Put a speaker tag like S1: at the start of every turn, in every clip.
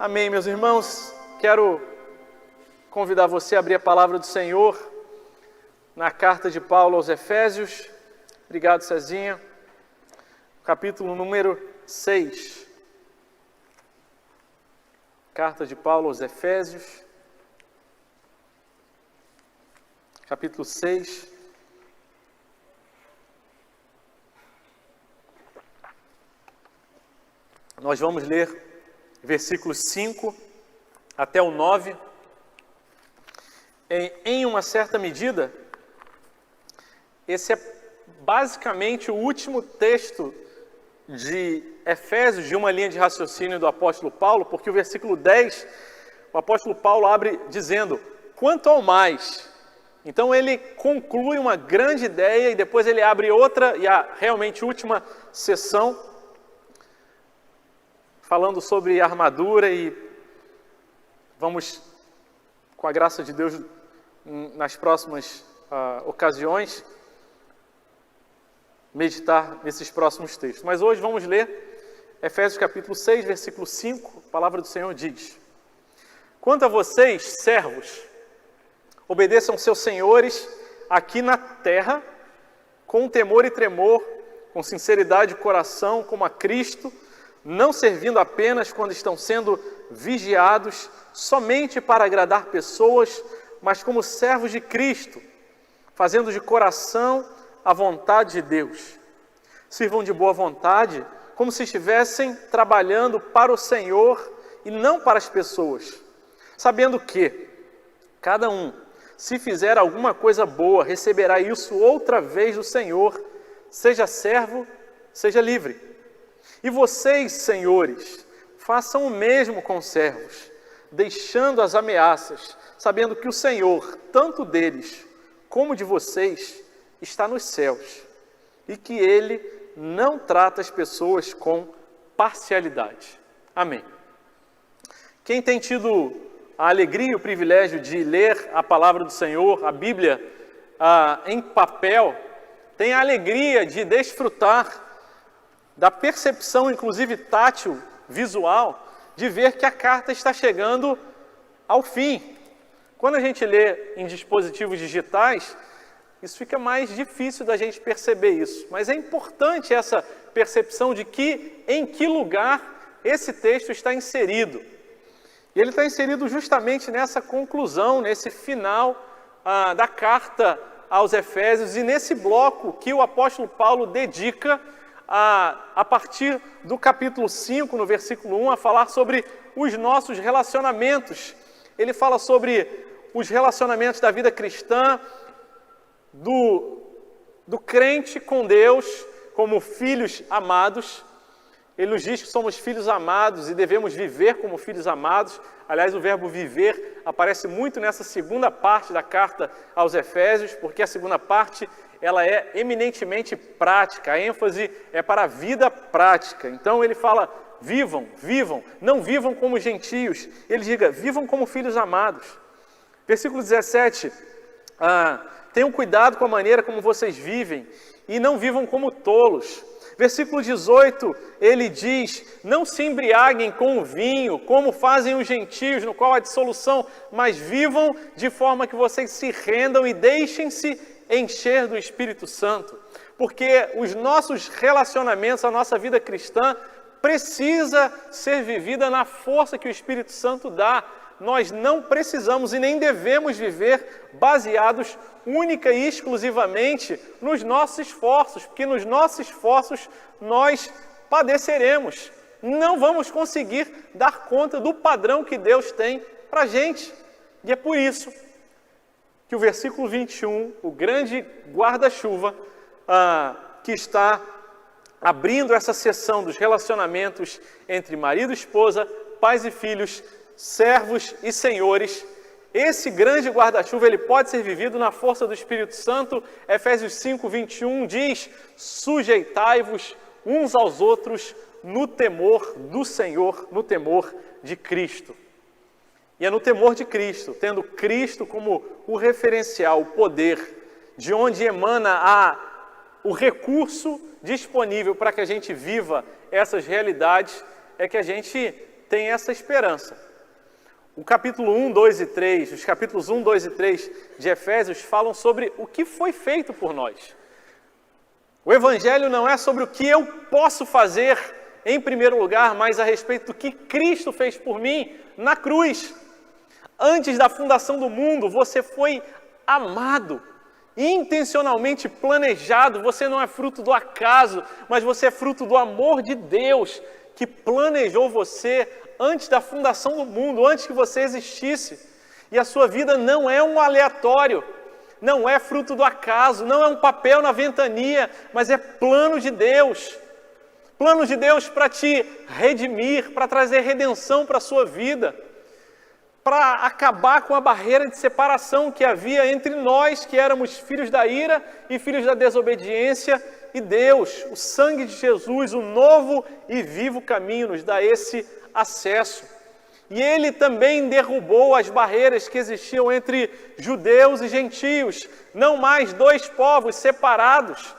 S1: Amém, meus irmãos. Quero convidar você a abrir a palavra do Senhor na carta de Paulo aos Efésios. Obrigado, Cezinha. Capítulo número 6. Carta de Paulo aos Efésios. Capítulo 6. Nós vamos ler versículos 5 até o 9. Em uma certa medida, esse é basicamente o último texto de Efésios, de uma linha de raciocínio do apóstolo Paulo, porque o versículo 10, o apóstolo Paulo abre dizendo, quanto ao mais. Então ele conclui uma grande ideia e depois ele abre outra e a realmente última sessão, falando sobre armadura, e vamos, com a graça de Deus, nas próximas ocasiões, meditar nesses próximos textos. Mas hoje vamos ler Efésios capítulo 6, versículo 5, a palavra do Senhor diz: quanto a vocês, servos, obedeçam seus senhores aqui na terra, com temor e tremor, com sinceridade de coração, como a Cristo, não servindo apenas quando estão sendo vigiados, somente para agradar pessoas, mas como servos de Cristo, fazendo de coração a vontade de Deus. Sirvam de boa vontade, como se estivessem trabalhando para o Senhor e não para as pessoas, sabendo que cada um, se fizer alguma coisa boa, receberá isso outra vez do Senhor, seja servo, seja livre. E vocês, senhores, façam o mesmo com os servos, deixando as ameaças, sabendo que o Senhor, tanto deles como de vocês, está nos céus, e que Ele não trata as pessoas com parcialidade. Amém. Quem tem tido a alegria e o privilégio de ler a palavra do Senhor, a Bíblia, em papel, tem a alegria de desfrutar da percepção, inclusive tátil, visual, de ver que a carta está chegando ao fim. Quando a gente lê em dispositivos digitais, isso fica mais difícil da gente perceber isso. Mas é importante essa percepção de em que lugar esse texto está inserido. E ele está inserido justamente nessa conclusão, nesse final da carta aos Efésios e nesse bloco que o apóstolo Paulo dedica a partir do capítulo 5, no versículo 1, a falar sobre os nossos relacionamentos. Ele fala sobre os relacionamentos da vida cristã, do crente com Deus, como filhos amados. Ele nos diz que somos filhos amados e devemos viver como filhos amados. Aliás, o verbo viver aparece muito nessa segunda parte da carta aos Efésios, porque a segunda parte ela é eminentemente prática, a ênfase é para a vida prática. Então ele fala, vivam, não vivam como gentios. Ele diga, vivam como filhos amados. Versículo 17, tenham cuidado com a maneira como vocês vivem e não vivam como tolos. Versículo 18, ele diz, não se embriaguem com o vinho, como fazem os gentios, no qual há dissolução, mas vivam de forma que vocês se rendam e deixem-se encher do Espírito Santo. Porque os nossos relacionamentos, a nossa vida cristã, precisa ser vivida na força que o Espírito Santo dá. Nós não precisamos e nem devemos viver baseados única e exclusivamente nos nossos esforços, porque nos nossos esforços nós padeceremos. Não vamos conseguir dar conta do padrão que Deus tem para a gente. E é por isso que o versículo 21, o grande guarda-chuva que está abrindo essa seção dos relacionamentos entre marido e esposa, pais e filhos, servos e senhores, esse grande guarda-chuva ele pode ser vivido na força do Espírito Santo. Efésios 5, 21 diz, sujeitai-vos uns aos outros no temor do Senhor, no temor de Cristo. E é no temor de Cristo, tendo Cristo como o referencial, o poder, de onde emana o recurso disponível para que a gente viva essas realidades, é que a gente tem essa esperança. O capítulo 1, 2 e 3, os capítulos 1, 2 e 3 de Efésios falam sobre o que foi feito por nós. O Evangelho não é sobre o que eu posso fazer em primeiro lugar, mas a respeito do que Cristo fez por mim na cruz. Antes da fundação do mundo, você foi amado, intencionalmente planejado. Você não é fruto do acaso, mas você é fruto do amor de Deus, que planejou você antes da fundação do mundo, antes que você existisse. E a sua vida não é um aleatório, não é fruto do acaso, não é um papel na ventania, mas é plano de Deus. Plano de Deus para te redimir, para trazer redenção para a sua vida, para acabar com a barreira de separação que havia entre nós, que éramos filhos da ira e filhos da desobediência, e Deus. O sangue de Jesus, o novo e vivo caminho, nos dá esse acesso. E Ele também derrubou as barreiras que existiam entre judeus e gentios. Não mais dois povos separados,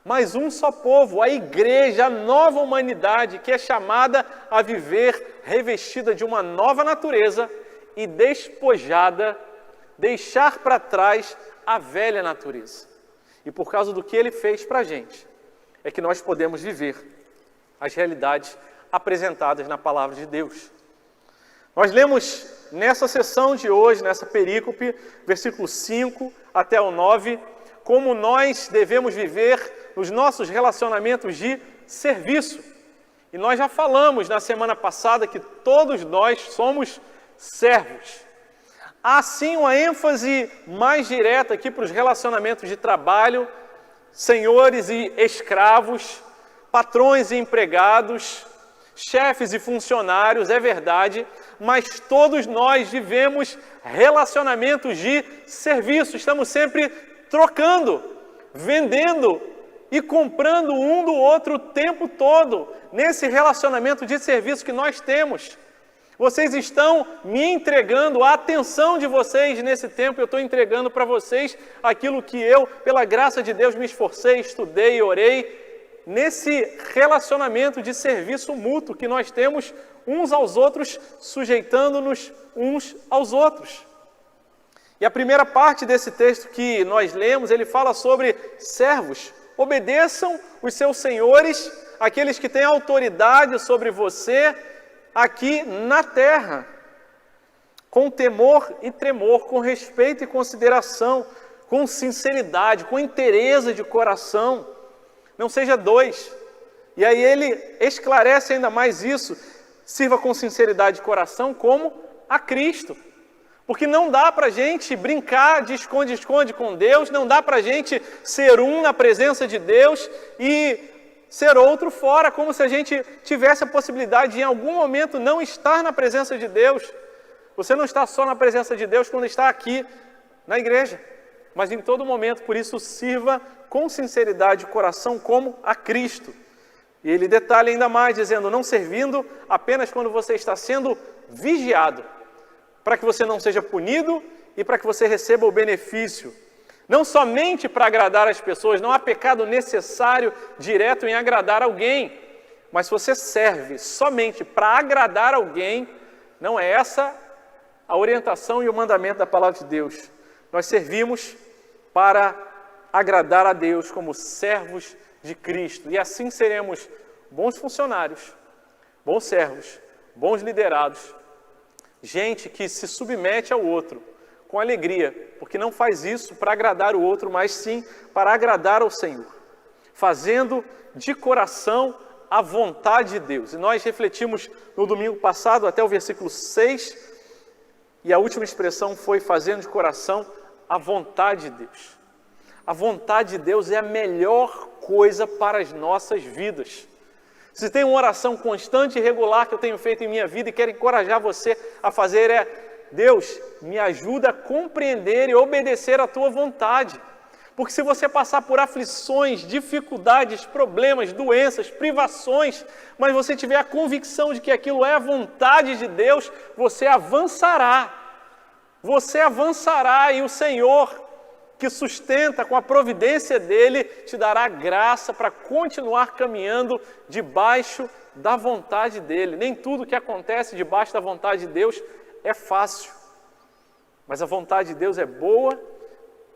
S1: mas um só povo, a igreja, a nova humanidade, que é chamada a viver revestida de uma nova natureza e despojada, deixar para trás a velha natureza. E por causa do que Ele fez para a gente, é que nós podemos viver as realidades apresentadas na palavra de Deus. Nós lemos nessa sessão de hoje, nessa perícope, versículo 5 até o 9, como nós devemos viver nos nossos relacionamentos de serviço. E nós já falamos na semana passada que todos nós somos servos. Há sim uma ênfase mais direta aqui para os relacionamentos de trabalho, senhores e escravos, patrões e empregados, chefes e funcionários, é verdade, mas todos nós vivemos relacionamentos de serviço. Estamos sempre trocando, vendendo e comprando um do outro o tempo todo, nesse relacionamento de serviço que nós temos. Vocês estão me entregando a atenção de vocês nesse tempo, eu estou entregando para vocês aquilo que eu, pela graça de Deus, me esforcei, estudei e orei, nesse relacionamento de serviço mútuo que nós temos uns aos outros, sujeitando-nos uns aos outros. E a primeira parte desse texto que nós lemos, ele fala sobre servos. Obedeçam os seus senhores, aqueles que têm autoridade sobre você aqui na terra, com temor e tremor, com respeito e consideração, com sinceridade, com inteireza de coração. Não seja dois. E aí ele esclarece ainda mais isso. Sirva com sinceridade de coração como a Cristo. Porque não dá para a gente brincar de esconde-esconde com Deus, não dá para a gente ser um na presença de Deus e ser outro fora, como se a gente tivesse a possibilidade de em algum momento não estar na presença de Deus. Você não está só na presença de Deus quando está aqui na igreja, mas em todo momento. Por isso, sirva com sinceridade de coração como a Cristo. E ele detalha ainda mais, dizendo, não servindo apenas quando você está sendo vigiado, para que você não seja punido e para que você receba o benefício. Não somente para agradar as pessoas, não há pecado necessário direto em agradar alguém, mas se você serve somente para agradar alguém, não é essa a orientação e o mandamento da palavra de Deus. Nós servimos para agradar a Deus como servos de Cristo, e assim seremos bons funcionários, bons servos, bons liderados, gente que se submete ao outro com alegria, porque não faz isso para agradar o outro, mas sim para agradar ao Senhor, fazendo de coração a vontade de Deus. E nós refletimos no domingo passado até o versículo 6, e a última expressão foi fazendo de coração a vontade de Deus. A vontade de Deus é a melhor coisa para as nossas vidas. Se tem uma oração constante e regular que eu tenho feito em minha vida e quero encorajar você a fazer é: Deus, me ajuda a compreender e obedecer a Tua vontade. Porque se você passar por aflições, dificuldades, problemas, doenças, privações, mas você tiver a convicção de que aquilo é a vontade de Deus, você avançará. Você avançará e o Senhor que sustenta com a providência dele, te dará graça para continuar caminhando debaixo da vontade dele. Nem tudo que acontece debaixo da vontade de Deus é fácil, mas a vontade de Deus é boa,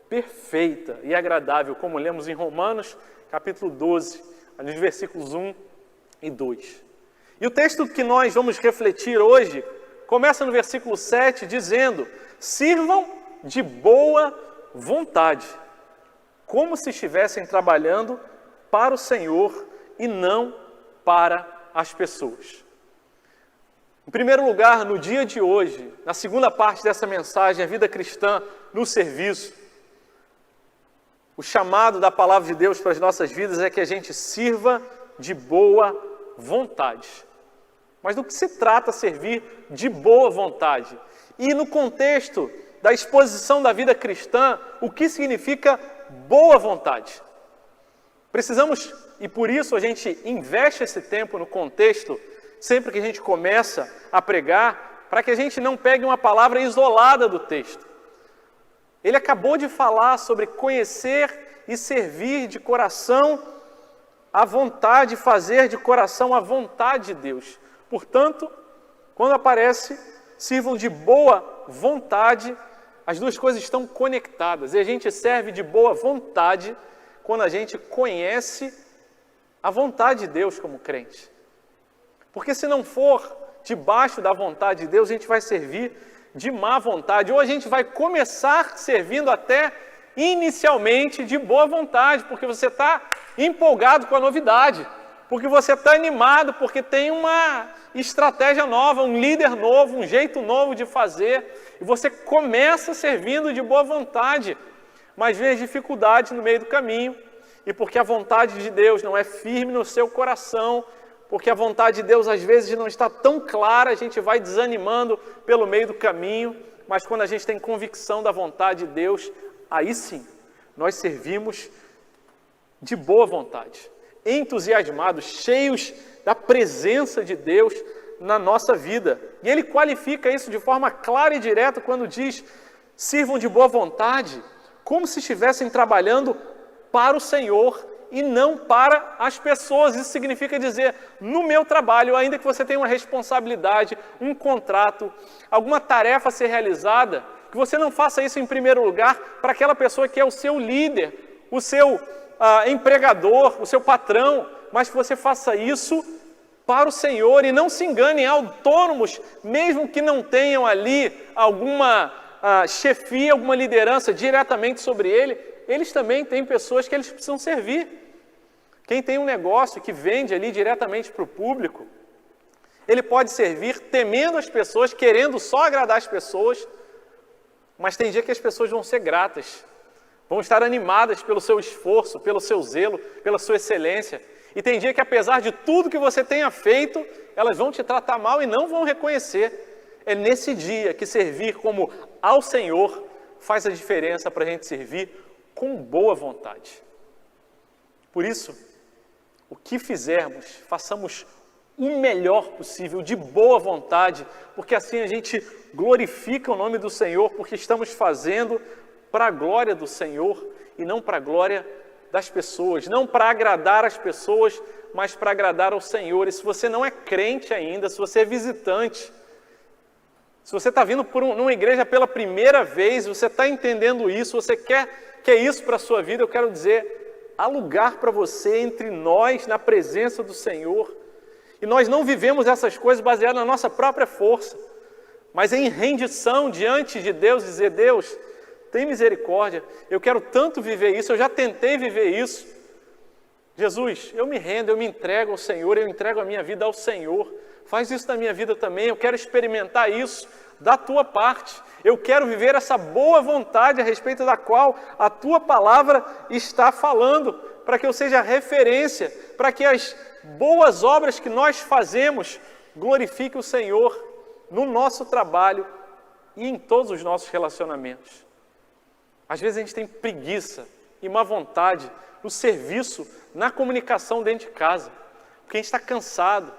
S1: perfeita e agradável, como lemos em Romanos, capítulo 12, nos versículos 1 e 2. E o texto que nós vamos refletir hoje começa no versículo 7, dizendo: sirvam de boa vontade, como se estivessem trabalhando para o Senhor e não para as pessoas. Em primeiro lugar, no dia de hoje, na segunda parte dessa mensagem, a vida cristã no serviço, o chamado da palavra de Deus para as nossas vidas é que a gente sirva de boa vontade. Mas do que se trata servir de boa vontade? E no contexto da exposição da vida cristã, o que significa boa vontade? Precisamos, e por isso a gente investe esse tempo no contexto, sempre que a gente começa a pregar, para que a gente não pegue uma palavra isolada do texto. Ele acabou de falar sobre conhecer e servir de coração a vontade, fazer de coração a vontade de Deus. Portanto, quando aparece, sirvam de boa vontade, as duas coisas estão conectadas. E a gente serve de boa vontade quando a gente conhece a vontade de Deus como crente. Porque se não for debaixo da vontade de Deus, a gente vai servir de má vontade. Ou a gente vai começar servindo até inicialmente de boa vontade, porque você está empolgado com a novidade, porque você está animado, porque tem uma estratégia nova, um líder novo, um jeito novo de fazer, e você começa servindo de boa vontade, mas vem as dificuldades no meio do caminho, e porque a vontade de Deus não é firme no seu coração, porque a vontade de Deus às vezes não está tão clara, a gente vai desanimando pelo meio do caminho, mas quando a gente tem convicção da vontade de Deus, aí sim, nós servimos de boa vontade, entusiasmados, cheios da presença de Deus na nossa vida. E ele qualifica isso de forma clara e direta quando diz: sirvam de boa vontade, como se estivessem trabalhando para o Senhor e não para as pessoas. Isso significa dizer, no meu trabalho, ainda que você tenha uma responsabilidade, um contrato, alguma tarefa a ser realizada, que você não faça isso em primeiro lugar para aquela pessoa que é o seu líder, o seu empregador, o seu patrão, mas que você faça isso para o Senhor. E não se enganem, autônomos, mesmo que não tenham ali alguma chefia, alguma liderança diretamente sobre ele, eles também têm pessoas que eles precisam servir. Quem tem um negócio que vende ali diretamente para o público, ele pode servir temendo as pessoas, querendo só agradar as pessoas, mas tem dia que as pessoas vão ser gratas, vão estar animadas pelo seu esforço, pelo seu zelo, pela sua excelência. E tem dia que, apesar de tudo que você tenha feito, elas vão te tratar mal e não vão reconhecer. É nesse dia que servir como ao Senhor faz a diferença para a gente servir com boa vontade. Por isso, o que fizermos, façamos o melhor possível, de boa vontade, porque assim a gente glorifica o nome do Senhor, porque estamos fazendo para a glória do Senhor e não para a glória das pessoas, não para agradar as pessoas, mas para agradar ao Senhor. E se você não é crente ainda, se você é visitante, se você está vindo numa igreja pela primeira vez, você está entendendo isso, você quer isso para a sua vida, eu quero dizer, há lugar para você entre nós, na presença do Senhor. E nós não vivemos essas coisas baseadas na nossa própria força, mas em rendição diante de Deus, dizer: Deus, tem misericórdia, eu quero tanto viver isso, eu já tentei viver isso. Jesus, eu me rendo, eu me entrego ao Senhor, eu entrego a minha vida ao Senhor. Faz isso na minha vida também, eu quero experimentar isso da Tua parte. Eu quero viver essa boa vontade a respeito da qual a Tua palavra está falando, para que eu seja referência, para que as boas obras que nós fazemos glorifiquem o Senhor no nosso trabalho e em todos os nossos relacionamentos. Às vezes a gente tem preguiça e má vontade no serviço, na comunicação dentro de casa, porque a gente está cansado.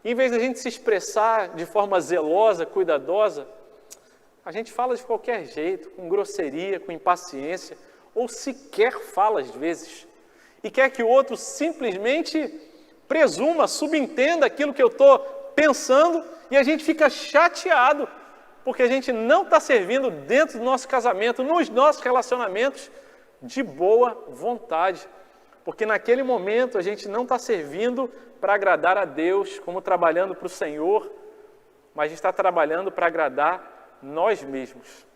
S1: E em vez de a gente se expressar de forma zelosa, cuidadosa, a gente fala de qualquer jeito, com grosseria, com impaciência, ou sequer fala às vezes, e quer que o outro simplesmente presuma, subentenda aquilo que eu estou pensando, e a gente fica chateado, porque a gente não está servindo dentro do nosso casamento, nos nossos relacionamentos, de boa vontade. Porque naquele momento a gente não está servindo para agradar a Deus, como trabalhando para o Senhor, mas a gente está trabalhando para agradar nós mesmos.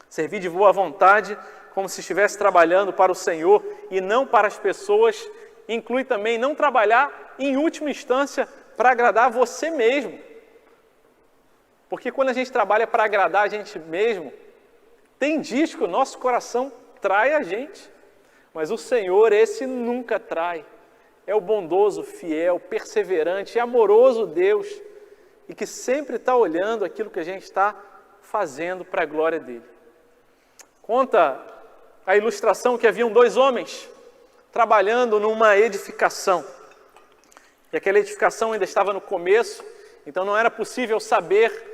S1: Servir de boa vontade, como se estivesse trabalhando para o Senhor e não para as pessoas, inclui também não trabalhar, em última instância, para agradar você mesmo. Porque quando a gente trabalha para agradar a gente mesmo, tem dias que o nosso coração trai a gente. Mas o Senhor, esse nunca trai. É o bondoso, fiel, perseverante e amoroso Deus. E que sempre está olhando aquilo que a gente está fazendo para a glória dele. Conta a ilustração que haviam 2 homens trabalhando numa edificação. E aquela edificação ainda estava no começo, então não era possível saber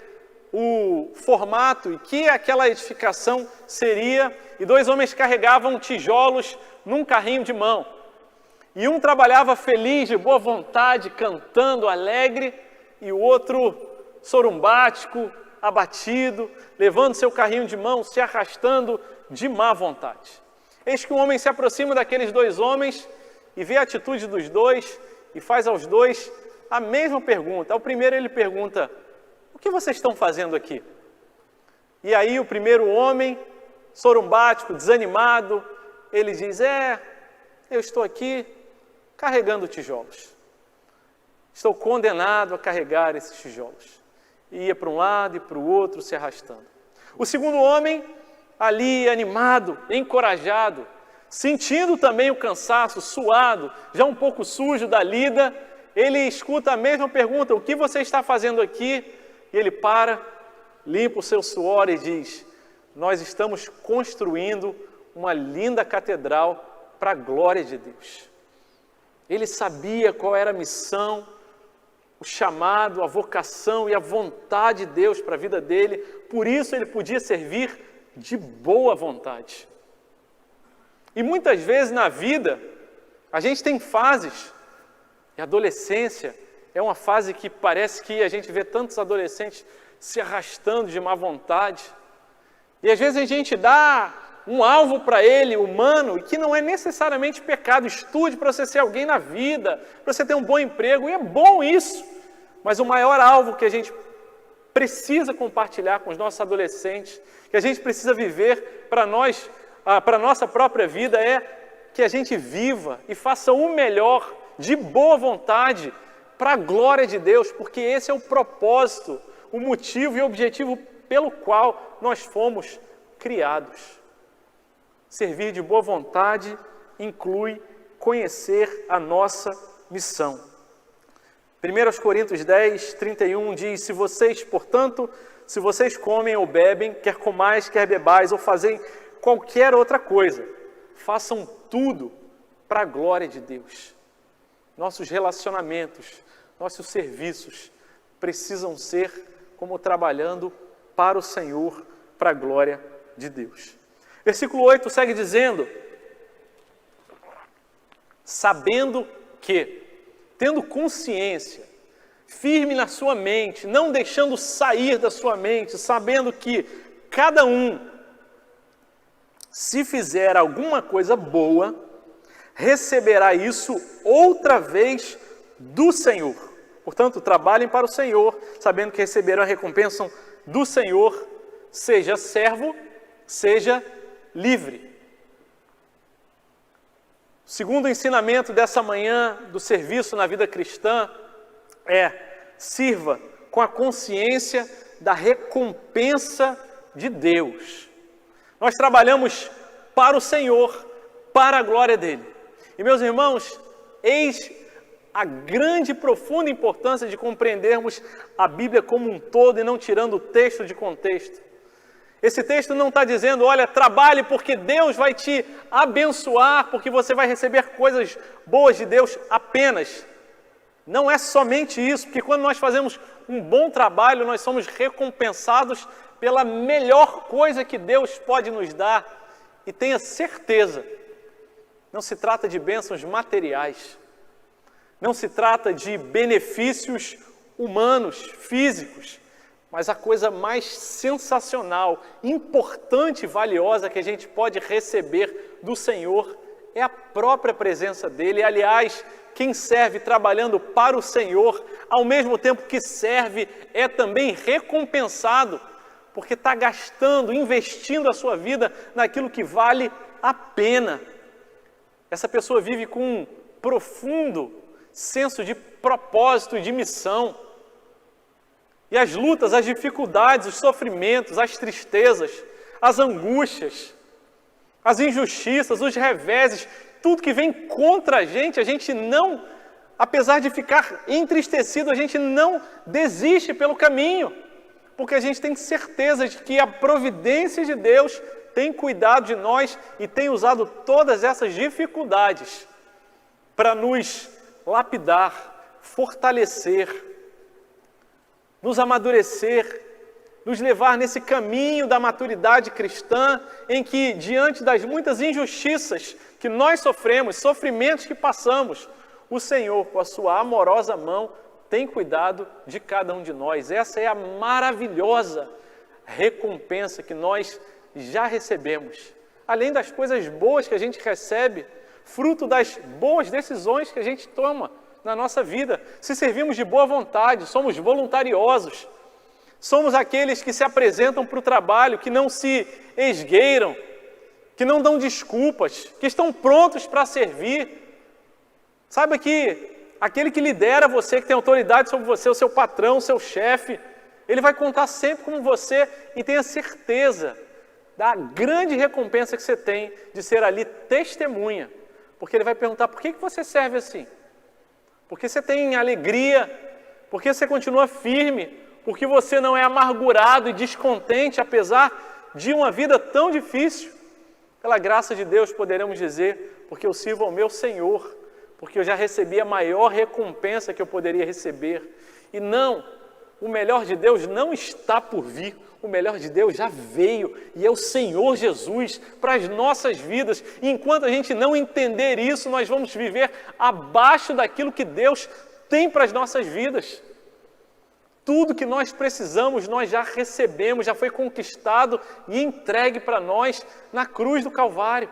S1: o formato e que aquela edificação seria. E 2 homens carregavam tijolos num carrinho de mão. E um trabalhava feliz, de boa vontade, cantando, alegre, e o outro sorumbático, abatido, levando seu carrinho de mão, se arrastando de má vontade. Eis que um homem se aproxima daqueles 2 homens e vê a atitude dos dois e faz aos dois a mesma pergunta. Ao primeiro ele pergunta: o que vocês estão fazendo aqui? E aí o primeiro homem, sorumbático, desanimado, ele diz: eu estou aqui carregando tijolos. Estou condenado a carregar esses tijolos. E ia para um lado e para o outro se arrastando. O segundo homem, ali animado, encorajado, sentindo também o cansaço, suado, já um pouco sujo da lida, ele escuta a mesma pergunta: o que você está fazendo aqui? E ele para, limpa o seu suor e diz: nós estamos construindo uma linda catedral para a glória de Deus. Ele sabia qual era a missão, o chamado, a vocação e a vontade de Deus para a vida dele, por isso ele podia servir de boa vontade. E muitas vezes na vida, a gente tem fases, e a adolescência é uma fase que parece que a gente vê tantos adolescentes se arrastando de má vontade, e às vezes a gente dá um alvo para ele, humano, e que não é necessariamente pecado. Estude para você ser alguém na vida, para você ter um bom emprego, e é bom isso, mas o maior alvo que a gente precisa compartilhar com os nossos adolescentes, que a gente precisa viver para nós, para a nossa própria vida, é que a gente viva e faça o melhor, de boa vontade, para a glória de Deus, porque esse é o propósito, o motivo e o objetivo pelo qual nós fomos criados. Servir de boa vontade inclui conhecer a nossa missão. 1 Coríntios 10, 31 diz: se vocês, portanto, se vocês comem ou bebem, quer comais, quer bebais, ou fazem qualquer outra coisa, façam tudo para a glória de Deus. Nossos relacionamentos, nossos serviços precisam ser como trabalhando para o Senhor, para a glória de Deus. Versículo 8 segue dizendo: sabendo que, tendo consciência, firme na sua mente, não deixando sair da sua mente, sabendo que cada um, se fizer alguma coisa boa, receberá isso outra vez do Senhor. Portanto, trabalhem para o Senhor, sabendo que receberão a recompensa do Senhor, seja servo, seja livre. O segundo ensinamento dessa manhã do serviço na vida cristã é: sirva com a consciência da recompensa de Deus. Nós trabalhamos para o Senhor, para a glória dele. E meus irmãos, eis a grande e profunda importância de compreendermos a Bíblia como um todo e não tirando o texto de contexto. Esse texto não está dizendo: olha, trabalhe porque Deus vai te abençoar, porque você vai receber coisas boas de Deus apenas. Não é somente isso, porque quando nós fazemos um bom trabalho, nós somos recompensados pela melhor coisa que Deus pode nos dar, E tenha certeza, não se trata de bênçãos materiais, não se trata de benefícios humanos, físicos, mas a coisa mais sensacional, importante e valiosa que a gente pode receber do Senhor é a própria presença dEle. Aliás, quem serve trabalhando para o Senhor, ao mesmo tempo que serve, é também recompensado, porque está gastando, investindo a sua vida naquilo que vale a pena. Essa pessoa vive com um profundo senso de propósito e de missão. E as lutas, as dificuldades, os sofrimentos, as tristezas, as angústias, as injustiças, os reveses, tudo que vem contra a gente não, apesar de ficar entristecido, a gente não desiste pelo caminho, porque a gente tem certeza de que a providência de Deus tem cuidado de nós e tem usado todas essas dificuldades para nos lapidar, fortalecer, nos amadurecer, nos levar nesse caminho da maturidade cristã, em que, diante das muitas injustiças que nós sofremos, sofrimentos que passamos, o Senhor, com a sua amorosa mão, tem cuidado de cada um de nós. Essa é a maravilhosa recompensa que nós já recebemos. Além das coisas boas que a gente recebe, fruto das boas decisões que a gente toma na nossa vida. Se servimos de boa vontade, somos voluntariosos, somos aqueles que se apresentam para o trabalho, que não se esgueiram, que não dão desculpas, que estão prontos para servir. Saiba que aquele que lidera você, que tem autoridade sobre você, o seu patrão, o seu chefe, ele vai contar sempre com você e tenha certeza da grande recompensa que você tem de ser ali testemunha. Porque ele vai perguntar, por que você serve assim? Porque você tem alegria, porque você continua firme, porque você não é amargurado e descontente, apesar de uma vida tão difícil. Pela graça de Deus poderemos dizer, porque eu sirvo ao meu Senhor, porque eu já recebi a maior recompensa que eu poderia receber. E não, o melhor de Deus não está por vir, o melhor de Deus já veio, e é o Senhor Jesus para as nossas vidas. E enquanto a gente não entender isso, nós vamos viver abaixo daquilo que Deus tem para as nossas vidas. Tudo que nós precisamos, nós já recebemos, já foi conquistado e entregue para nós na cruz do Calvário.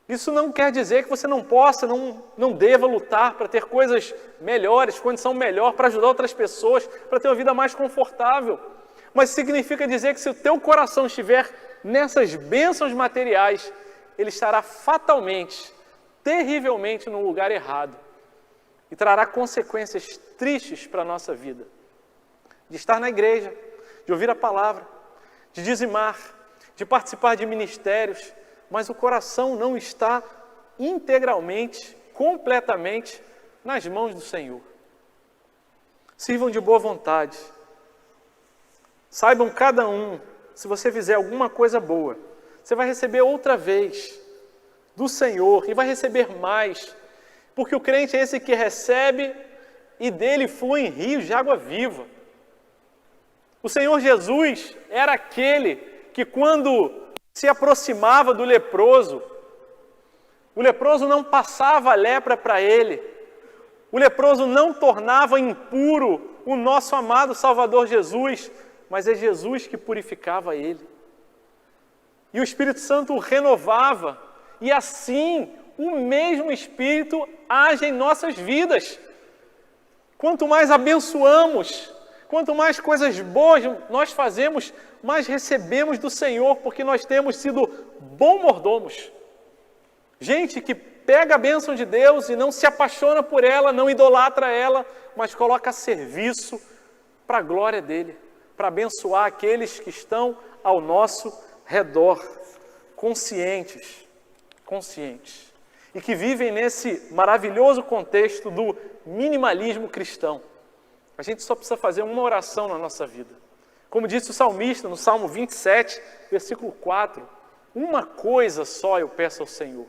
S1: Isso não quer dizer que você não possa, não deva lutar para ter coisas melhores, condição melhor, para ajudar outras pessoas, para ter uma vida mais confortável. Mas significa dizer que se o teu coração estiver nessas bênçãos materiais, ele estará fatalmente, terrivelmente no lugar errado. E trará consequências tristes para a nossa vida. De estar na igreja, de ouvir a palavra, de dizimar, de participar de ministérios, mas o coração não está integralmente, completamente nas mãos do Senhor. Sirvam de boa vontade. Saibam cada um, se você fizer alguma coisa boa, você vai receber outra vez do Senhor e vai receber mais, porque o crente é esse que recebe e dele fluem rios de água viva. O Senhor Jesus era aquele que, quando se aproximava do leproso, o leproso não passava a lepra para ele, o leproso não tornava impuro o nosso amado Salvador Jesus, mas é Jesus que purificava ele. E o Espírito Santo o renovava, e assim o mesmo Espírito age em nossas vidas. Quanto mais abençoamos, quanto mais coisas boas nós fazemos, mais recebemos do Senhor, porque nós temos sido bons mordomos. Gente que pega a bênção de Deus e não se apaixona por ela, não idolatra ela, mas coloca a serviço para a glória dele, para abençoar aqueles que estão ao nosso redor, conscientes, e que vivem nesse maravilhoso contexto do minimalismo cristão. A gente só precisa fazer uma oração na nossa vida. Como disse o salmista no Salmo 27, versículo 4, uma coisa só eu peço ao Senhor,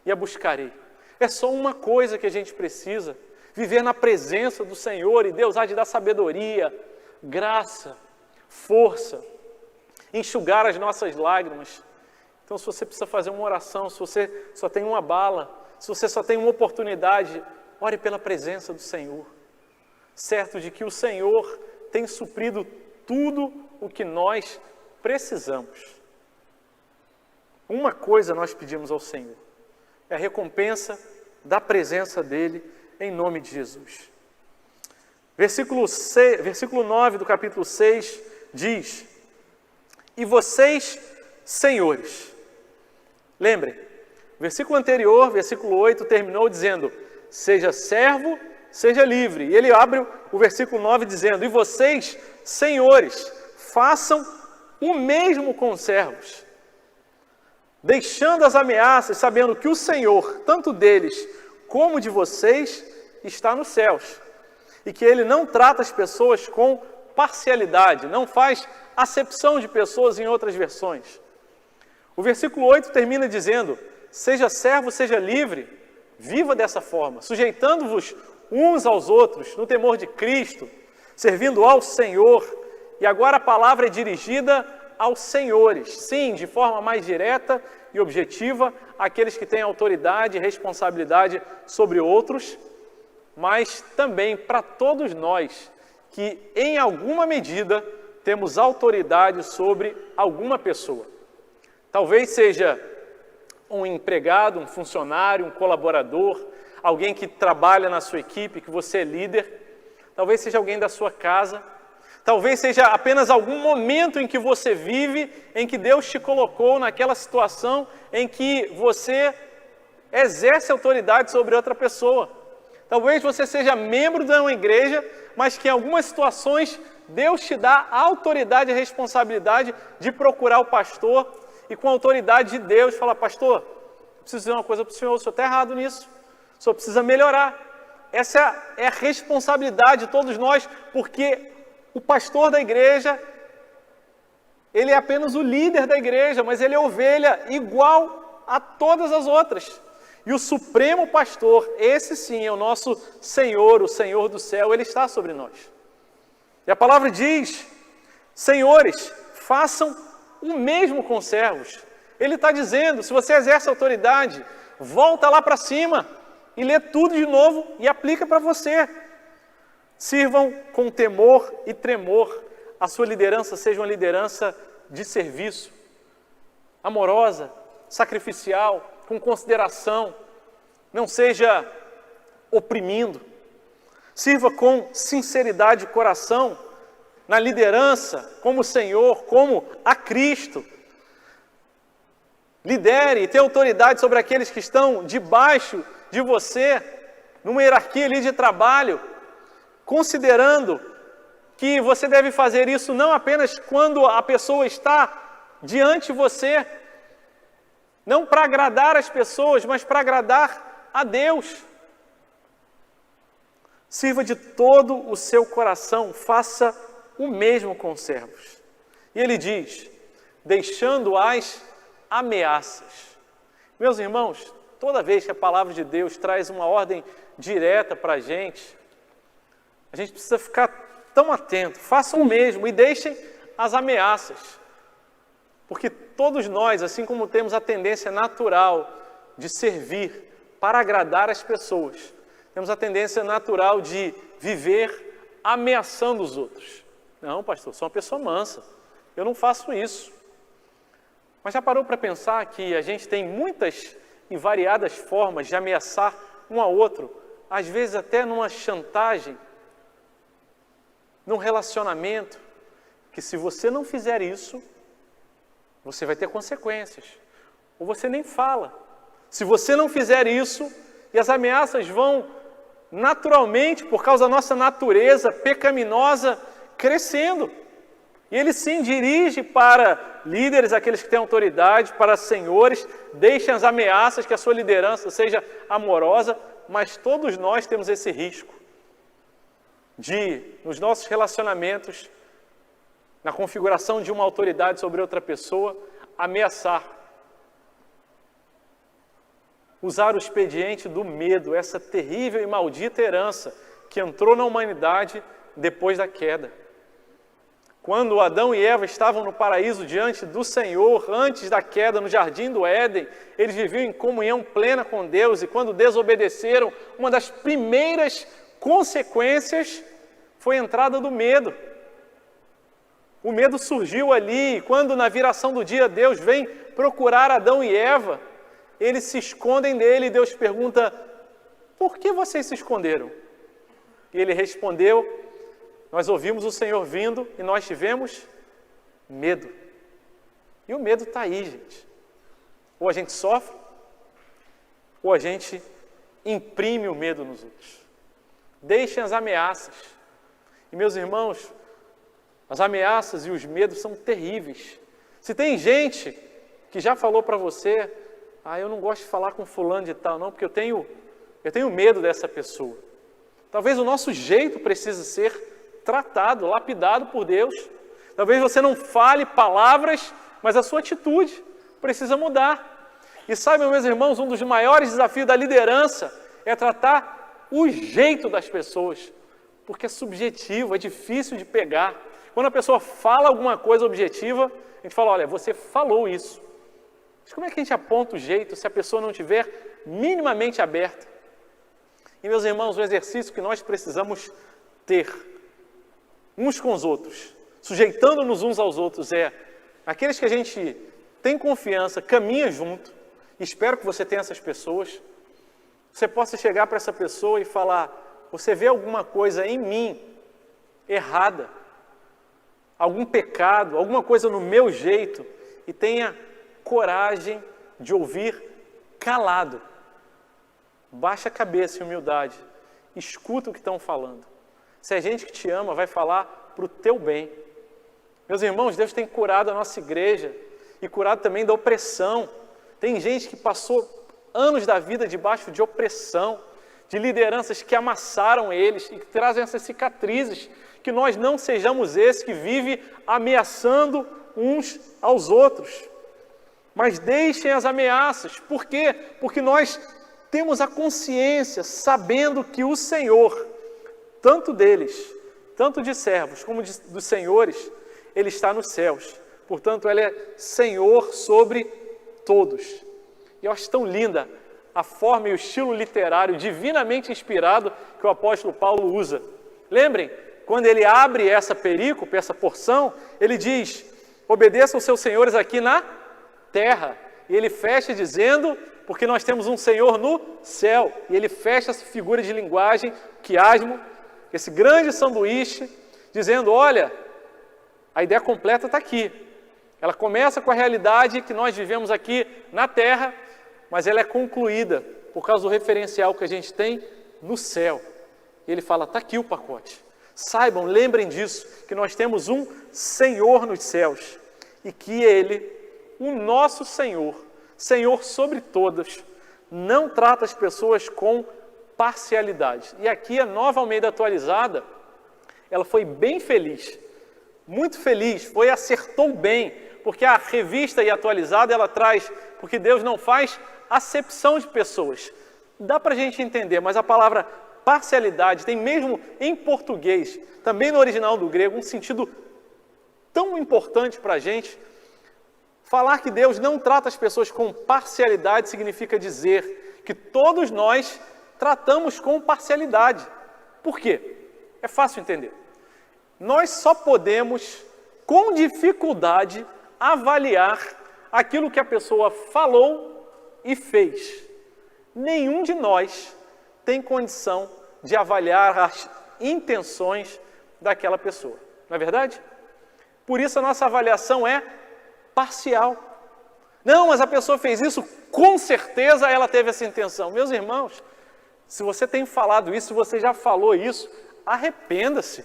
S1: e a buscarei. É só uma coisa que a gente precisa, viver na presença do Senhor, e Deus há de dar sabedoria, graça, força, enxugar as nossas lágrimas Então, se você precisa fazer uma oração, se você só tem uma bala, se você só tem uma oportunidade, ore pela presença do Senhor, certo de que o Senhor tem suprido tudo o que nós precisamos. Uma coisa nós pedimos ao Senhor, é a recompensa da presença dEle, em nome de Jesus. Versículo 9 do capítulo 6 diz: e vocês, senhores, lembrem, versículo anterior, versículo 8, terminou dizendo, seja servo, seja livre. E ele abre o versículo 9 dizendo, e vocês, senhores, façam o mesmo com os servos, deixando as ameaças, sabendo que o Senhor, tanto deles como de vocês, está nos céus. E que Ele não trata as pessoas com parcialidade, não faz acepção de pessoas em outras versões. O versículo 8 termina dizendo, seja servo, seja livre, viva dessa forma, sujeitando-vos uns aos outros, no temor de Cristo, servindo ao Senhor. E agora a palavra é dirigida aos senhores, sim, de forma mais direta e objetiva, àqueles que têm autoridade e responsabilidade sobre outros, mas também para todos nós, que em alguma medida temos autoridade sobre alguma pessoa. Talvez seja um empregado, um funcionário, um colaborador, alguém que trabalha na sua equipe, que você é líder, talvez seja alguém da sua casa, talvez seja apenas algum momento em que você vive, em que Deus te colocou naquela situação em que você exerce autoridade sobre outra pessoa. Talvez você seja membro de uma igreja, mas que em algumas situações Deus te dá a autoridade e a responsabilidade de procurar o pastor e com a autoridade de Deus falar, pastor, preciso dizer uma coisa para o senhor está errado nisso, o senhor precisa melhorar. Essa é a responsabilidade de todos nós, porque o pastor da igreja, ele é apenas o líder da igreja, mas ele é ovelha igual a todas as outras. E o supremo pastor, esse sim é o nosso Senhor, o Senhor do céu, ele está sobre nós. E a palavra diz, senhores, façam o mesmo com os servos. Ele está dizendo, se você exerce autoridade, volta lá para cima e lê tudo de novo e aplica para você. Sirvam com temor e tremor, a sua liderança seja uma liderança de serviço, amorosa, sacrificial, com consideração, não seja oprimindo. Sirva com sinceridade de coração, na liderança, como o Senhor, como a Cristo. Lidere e tenha autoridade sobre aqueles que estão debaixo de você, numa hierarquia ali de trabalho, considerando que você deve fazer isso não apenas quando a pessoa está diante de você, não para agradar as pessoas, mas para agradar a Deus. Sirva de todo o seu coração, faça o mesmo com os servos. E ele diz, deixando as ameaças. Meus irmãos, toda vez que a palavra de Deus traz uma ordem direta para a gente precisa ficar tão atento, façam o mesmo e deixem as ameaças. Porque todos nós, assim como temos a tendência natural de servir para agradar as pessoas, temos a tendência natural de viver ameaçando os outros. Não, pastor, sou uma pessoa mansa, eu não faço isso. Mas já parou para pensar que a gente tem muitas e variadas formas de ameaçar um ao outro, às vezes até numa chantagem, num relacionamento, que se você não fizer isso, você vai ter consequências, ou você nem fala. Se você não fizer isso, e as ameaças vão naturalmente, por causa da nossa natureza pecaminosa, crescendo. E ele sim dirige para líderes, aqueles que têm autoridade, para senhores, deixem as ameaças, que a sua liderança seja amorosa, mas todos nós temos esse risco de, nos nossos relacionamentos, na configuração de uma autoridade sobre outra pessoa, ameaçar. Usar o expediente do medo, essa terrível e maldita herança que entrou na humanidade depois da queda. Quando Adão e Eva estavam no paraíso diante do Senhor, antes da queda no jardim do Éden, eles viviam em comunhão plena com Deus, e quando desobedeceram, uma das primeiras consequências foi a entrada do medo. O medo surgiu ali, e quando na viração do dia Deus vem procurar Adão e Eva, eles se escondem dele, e Deus pergunta: por que vocês se esconderam? E ele respondeu: nós ouvimos o Senhor vindo e nós tivemos medo. E o medo está aí, gente. Ou a gente sofre, ou a gente imprime o medo nos outros. Deixem as ameaças. E, meus irmãos, as ameaças e os medos são terríveis. Se tem gente que já falou para você: eu não gosto de falar com fulano de tal, não, porque eu tenho medo dessa pessoa. Talvez o nosso jeito precise ser tratado, lapidado por Deus. Talvez você não fale palavras, mas a sua atitude precisa mudar. E saibam, meus irmãos, um dos maiores desafios da liderança é tratar o jeito das pessoas, porque é subjetivo, é difícil de pegar. Quando a pessoa fala alguma coisa objetiva, a gente fala: olha, você falou isso. Mas como é que a gente aponta o jeito se a pessoa não estiver minimamente aberta? E, meus irmãos, o exercício que nós precisamos ter uns com os outros, sujeitando-nos uns aos outros, é aqueles que a gente tem confiança, caminha junto. Espero que você tenha essas pessoas. Você possa chegar para essa pessoa e falar: você vê alguma coisa em mim errada, algum pecado, alguma coisa no meu jeito, e tenha coragem de ouvir calado. Baixa a cabeça em humildade, escuta o que estão falando. Se é gente que te ama, vai falar para o teu bem. Meus irmãos, Deus tem curado a nossa igreja e curado também da opressão. Tem gente que passou anos da vida debaixo de opressão, de lideranças que amassaram eles e que trazem essas cicatrizes. Que nós não sejamos esses que vivem ameaçando uns aos outros. Mas deixem as ameaças. Por quê? Porque nós temos a consciência, sabendo que o Senhor, tanto deles, tanto de servos como dos senhores, Ele está nos céus. Portanto, Ele é Senhor sobre todos. E eu acho tão linda a forma e o estilo literário divinamente inspirado que o apóstolo Paulo usa. Lembrem, quando ele abre essa perícope, essa porção, ele diz: obedeçam seus senhores aqui na terra. E ele fecha dizendo: porque nós temos um Senhor no céu. E ele fecha essa figura de linguagem, quiasmo, esse grande sanduíche, dizendo: olha, a ideia completa está aqui. Ela começa com a realidade que nós vivemos aqui na terra, mas ela é concluída por causa do referencial que a gente tem no céu. E ele fala: está aqui o pacote. Saibam, lembrem disso, que nós temos um Senhor nos céus e que Ele, o nosso Senhor, Senhor sobre todos, não trata as pessoas com parcialidade. E aqui a Nova Almeida Atualizada, ela foi bem feliz, muito feliz, acertou bem, porque a revista e atualizada ela traz, porque Deus não faz acepção de pessoas. Dá para a gente entender, mas a palavra parcialidade tem mesmo em português, também no original do grego, um sentido tão importante para a gente. Falar que Deus não trata as pessoas com parcialidade significa dizer que todos nós tratamos com parcialidade. Por quê? É fácil entender. Nós só podemos, com dificuldade, avaliar aquilo que a pessoa falou e fez. Nenhum de nós tem condição de avaliar as intenções daquela pessoa. Não é verdade? Por isso a nossa avaliação é parcial. Não, mas a pessoa fez isso, com certeza ela teve essa intenção. Meus irmãos, se você tem falado isso, se você já falou isso, arrependa-se.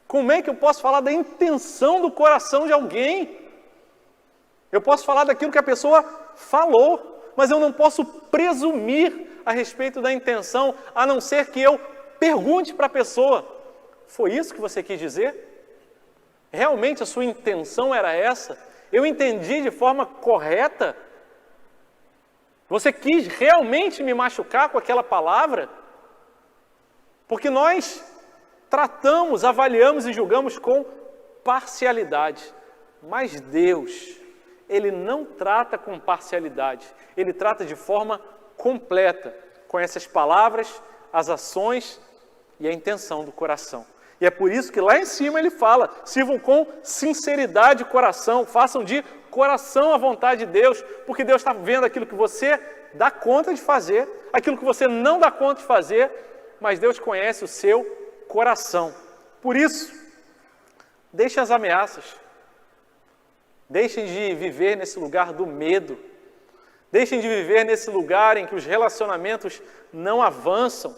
S1: Como é que eu posso falar da intenção do coração de alguém? Eu posso falar daquilo que a pessoa falou, mas eu não posso presumir a respeito da intenção, a não ser que eu pergunte para a pessoa: foi isso que você quis dizer? Realmente a sua intenção era essa? Eu entendi de forma correta? Você quis realmente me machucar com aquela palavra? Porque nós tratamos, avaliamos e julgamos com parcialidade. Mas Deus, Ele não trata com parcialidade. Ele trata de forma completa. Conhece as palavras, as ações e a intenção do coração. E é por isso que lá em cima ele fala, sirvam com sinceridade de coração, façam de coração a vontade de Deus, porque Deus está vendo aquilo que você dá conta de fazer, aquilo que você não dá conta de fazer, mas Deus conhece o seu coração. Por isso, deixe as ameaças, deixem de viver nesse lugar do medo, deixem de viver nesse lugar em que os relacionamentos não avançam,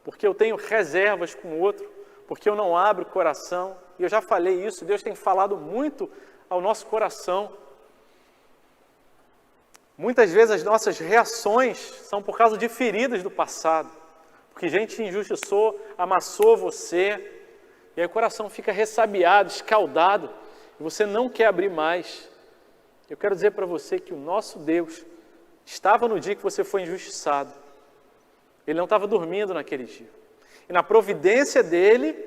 S1: porque eu tenho reservas com o outro, porque eu não abro o coração, e eu já falei isso, Deus tem falado muito ao nosso coração. Muitas vezes as nossas reações são por causa de feridas do passado, porque gente injustiçou, amassou você, e aí o coração fica ressabiado, escaldado, e você não quer abrir mais. Eu quero dizer para você que o nosso Deus estava no dia que você foi injustiçado. Ele não estava dormindo naquele dia. E na providência dele,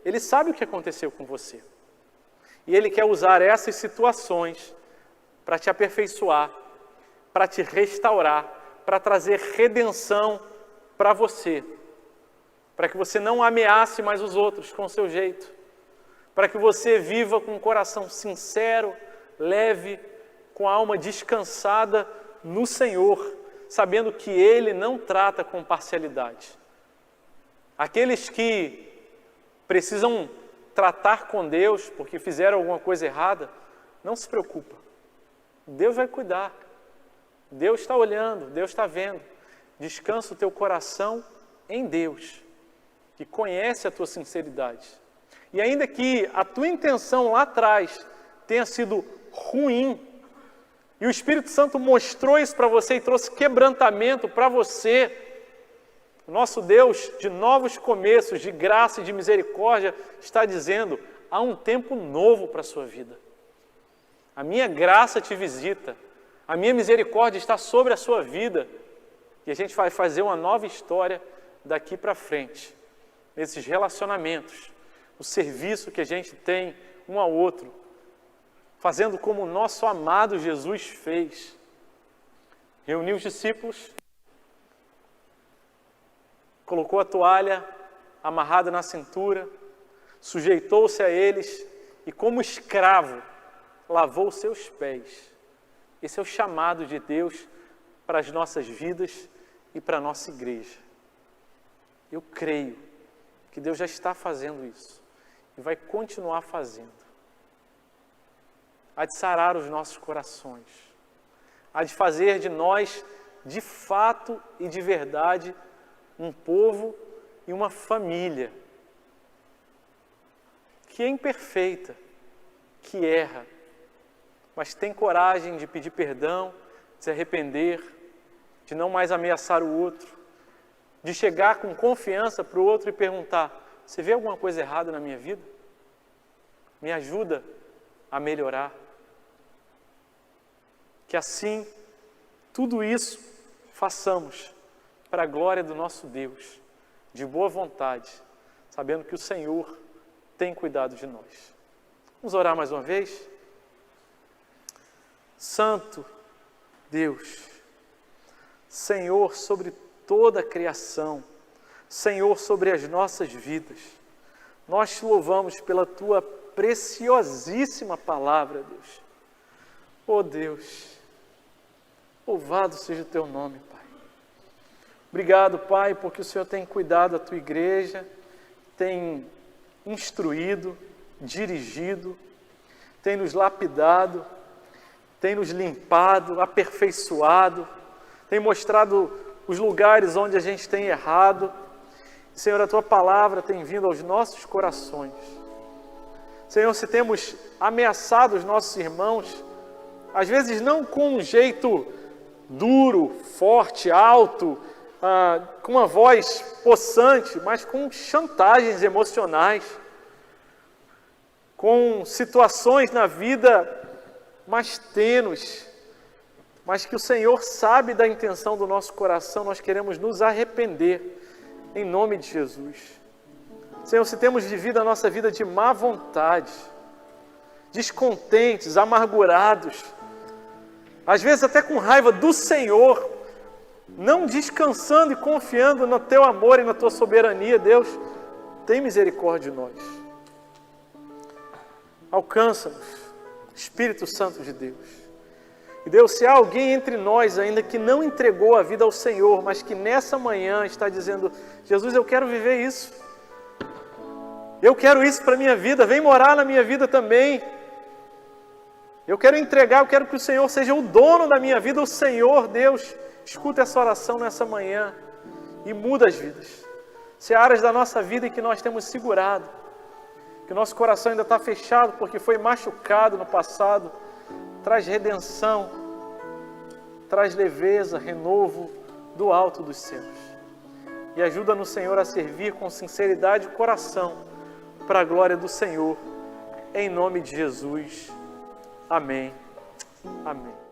S1: ele sabe o que aconteceu com você. E ele quer usar essas situações para te aperfeiçoar, para te restaurar, para trazer redenção para você. Para que você não ameace mais os outros com o seu jeito. Para que você viva com um coração sincero, leve, com a alma descansada no Senhor, sabendo que Ele não trata com parcialidade. Aqueles que precisam tratar com Deus porque fizeram alguma coisa errada, não se preocupa. Deus vai cuidar. Deus está olhando, Deus está vendo. Descansa o teu coração em Deus, que conhece a tua sinceridade. E ainda que a tua intenção lá atrás tenha sido ruim, e o Espírito Santo mostrou isso para você e trouxe quebrantamento para você, o nosso Deus de novos começos, de graça e de misericórdia, está dizendo, há um tempo novo para a sua vida. A minha graça te visita, a minha misericórdia está sobre a sua vida, e a gente vai fazer uma nova história daqui para frente, nesses relacionamentos, o serviço que a gente tem um ao outro, fazendo como o nosso amado Jesus fez. Reuniu os discípulos, colocou a toalha amarrada na cintura, sujeitou-se a eles e, como escravo, lavou os seus pés. Esse é o chamado de Deus para as nossas vidas e para a nossa igreja. Eu creio que Deus já está fazendo isso e vai continuar fazendo. Há de sarar os nossos corações, há de fazer de nós, de fato e de verdade, um povo e uma família que é imperfeita, que erra, mas tem coragem de pedir perdão, de se arrepender, de não mais ameaçar o outro, de chegar com confiança para o outro e perguntar, você vê alguma coisa errada na minha vida? Me ajuda a melhorar. Que assim, tudo isso façamos para a glória do nosso Deus, de boa vontade, sabendo que o Senhor tem cuidado de nós. Vamos orar mais uma vez? Santo Deus, Senhor sobre toda a criação, Senhor sobre as nossas vidas, nós te louvamos pela tua preciosíssima palavra, Deus. Oh Deus, louvado seja o teu nome, Pai. Obrigado, Pai, porque o Senhor tem cuidado da tua igreja, tem instruído, dirigido, tem nos lapidado, tem nos limpado, aperfeiçoado, tem mostrado os lugares onde a gente tem errado. Senhor, a tua palavra tem vindo aos nossos corações. Senhor, se temos ameaçado os nossos irmãos, às vezes não com um jeito duro, forte, alto, com uma voz possante, mas com chantagens emocionais, com situações na vida mais tênues, mas que o Senhor sabe da intenção do nosso coração, nós queremos nos arrepender, em nome de Jesus. Senhor, se temos vivido a nossa vida de má vontade, descontentes, amargurados, às vezes até com raiva do Senhor, não descansando e confiando no Teu amor e na Tua soberania. Deus, tem misericórdia de nós. Alcança-nos, Espírito Santo de Deus. E Deus, se há alguém entre nós ainda que não entregou a vida ao Senhor, mas que nessa manhã está dizendo: Jesus, eu quero viver isso. Eu quero isso para a minha vida, vem morar na minha vida também. Eu quero entregar, eu quero que o Senhor seja o dono da minha vida. O Senhor, Deus, escuta essa oração nessa manhã e muda as vidas. Se há áreas da nossa vida em que nós temos segurado, que o nosso coração ainda está fechado porque foi machucado no passado, traz redenção, traz leveza, renovo do alto dos céus. E ajuda-nos, Senhor, a servir com sinceridade de coração, para a glória do Senhor, em nome de Jesus. Amém. Amém.